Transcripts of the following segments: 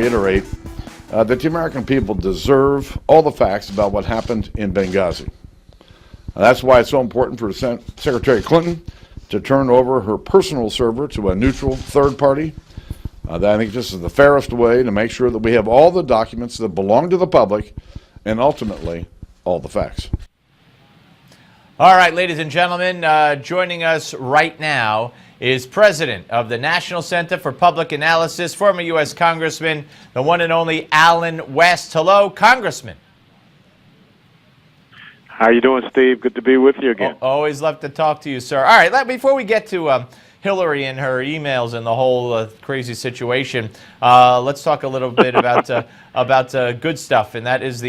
reiterate that the American people deserve all the facts about what happened in Benghazi. That's why it's so important for Secretary Clinton to turn over her personal server to a neutral third party. I think this is the fairest way to make sure that we have all the documents that belong to the public and ultimately all the facts. All right, ladies and gentlemen, joining us right now is President of the National Center for Public Analysis, former U.S. Congressman, the one and only Allen West. Hello, Congressman. How you doing, Steve? Good to be with you again. Always love to talk to you, sir. All right, before we get to Hillary and her emails and the whole crazy situation, let's talk a little bit about good stuff, and that is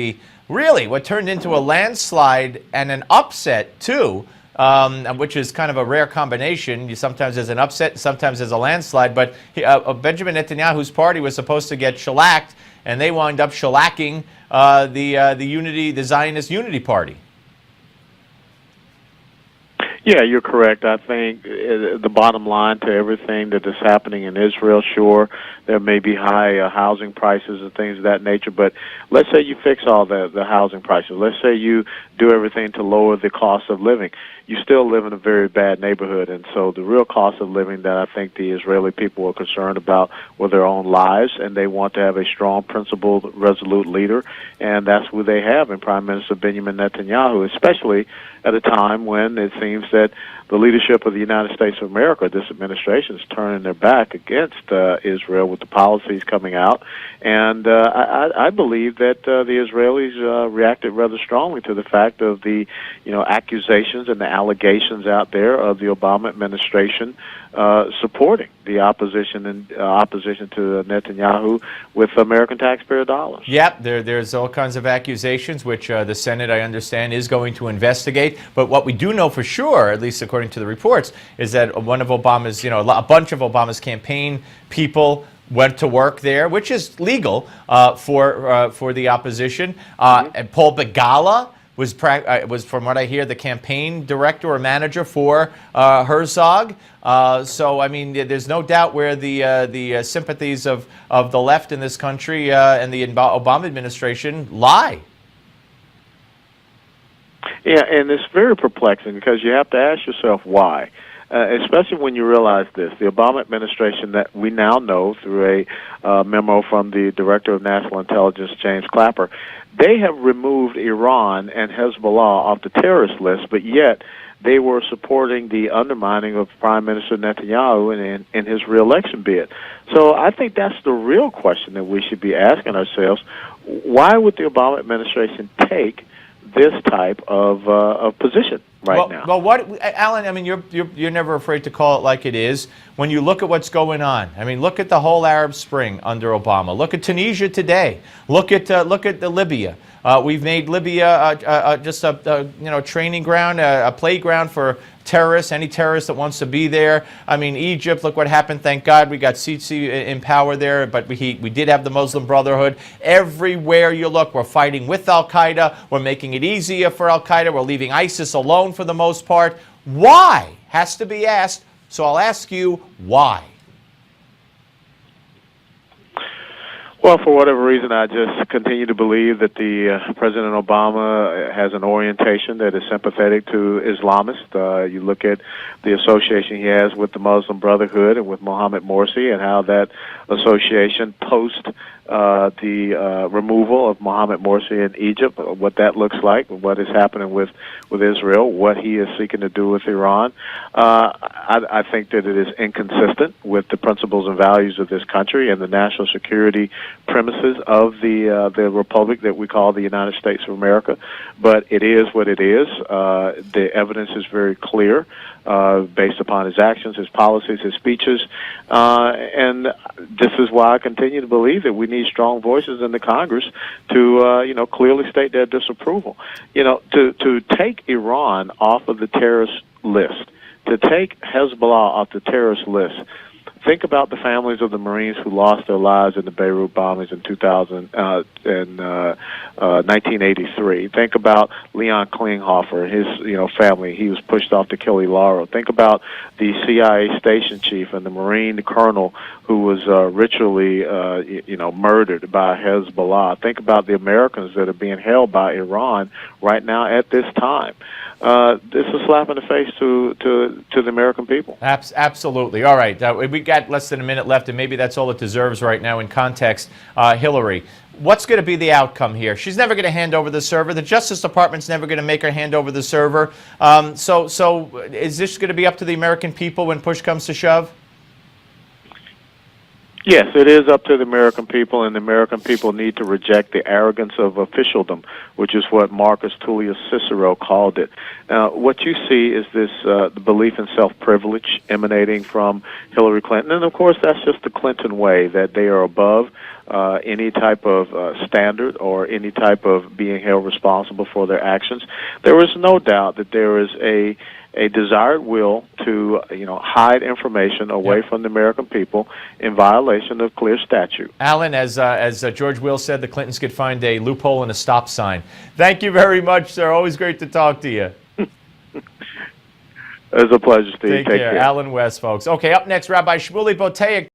really what turned into a landslide and an upset, too, which is kind of a rare combination. Sometimes there's an upset, sometimes there's a landslide, but Benjamin Netanyahu's party was supposed to get shellacked, and they wound up shellacking the Zionist Unity Party. Yeah, you're correct. I think the bottom line to everything that is happening in Israel, sure, there may be high housing prices and things of that nature, but let's say you fix all the housing prices. Let's say you do everything to lower the cost of living. You still live in a very bad neighborhood, and so the real cost of living that I think the Israeli people are concerned about were their own lives, and they want to have a strong, principled, resolute leader, and that's who they have in Prime Minister Benjamin Netanyahu, especially at a time when it seems that the leadership of the United States of America, this administration, is turning their back against Israel with the policies coming out. And I believe that the Israelis reacted rather strongly to the fact of the accusations and the allegations out there of the Obama administration supporting the opposition to Netanyahu with American taxpayer dollars. Yep, there's all kinds of accusations, which the Senate, I understand, is going to investigate. But what we do know for sure, at least according to the reports, is that one of Obama's, a bunch of Obama's campaign people went to work there, which is legal for the opposition. And Paul Begala was, from what I hear, the campaign director or manager for Herzog. So, I mean, there's no doubt where the sympathies of the left in this country and the Obama administration lie. Yeah, and it's very perplexing because you have to ask yourself why. Especially when you realize this. The Obama administration that we now know through a memo from the Director of National Intelligence, James Clapper, they have removed Iran and Hezbollah off the terrorist list, but yet they were supporting the undermining of Prime Minister Netanyahu in his reelection bid. So I think that's the real question that we should be asking ourselves. Why would the Obama administration take this type of position now? Well, what, Alan? I mean, you're never afraid to call it like it is. When you look at what's going on, I mean, look at the whole Arab Spring under Obama. Look at Tunisia today. Look at the Libya. We've made Libya just a training ground, a playground for terrorists, any terrorist that wants to be there. I mean, Egypt, look what happened. Thank God we got Sisi in power there, but we did have the Muslim Brotherhood. Everywhere you look, we're fighting with Al-Qaeda. We're making it easier for Al-Qaeda. We're leaving ISIS alone for the most part. Why? Has to be asked. So I'll ask you, why? Well, for whatever reason, I just continue to believe that the President Obama has an orientation that is sympathetic to Islamists. You look at the association he has with the Muslim Brotherhood and with Mohammed Morsi, and how that association post the removal of Mohammed Morsi in Egypt, what that looks like, what is happening with Israel, what he is seeking to do with Iran. I think that it is inconsistent with the principles and values of this country and the national security premises of the republic that we call the United States of America. But it is what it is. The evidence is very clear based upon his actions, his policies, his speeches, and this is why I continue to believe that we need strong voices in the Congress to clearly state their disapproval. To take Iran off of the terrorist list, to take Hezbollah off the terrorist list, Think about the families of the Marines who lost their lives in the Beirut bombings in 1983. Think about Leon Klinghoffer, his family. He was pushed off to Killy Lauro. Think about the CIA station chief and the Marine colonel who was ritually murdered by Hezbollah. Think about the Americans that are being held by Iran right now at this time. This is a slap in the face to the American people. Absolutely. All right. We got less than a minute left, and maybe that's all it deserves right now in context. Hillary, what's going to be the outcome here? She's never going to hand over the server. The Justice Department's never going to make her hand over the server. So is this going to be up to the American people when push comes to shove? Yes, it is up to the American people, and the American people need to reject the arrogance of officialdom, which is what Marcus Tullius Cicero called it. What you see is this the belief in self-privilege emanating from Hillary Clinton, and of course that's just the Clinton way, that they are above any type of standard or any type of being held responsible for their actions. There is no doubt that there is a desired will to hide information away from the American people in violation of clear statute. Alan, as George Will said, the Clintons could find a loophole in a stop sign. Thank you very much, sir. Always great to talk to you. It's a pleasure, Steve. Take care. Alan West, folks. Okay, up next, Rabbi Shmuley Boteach.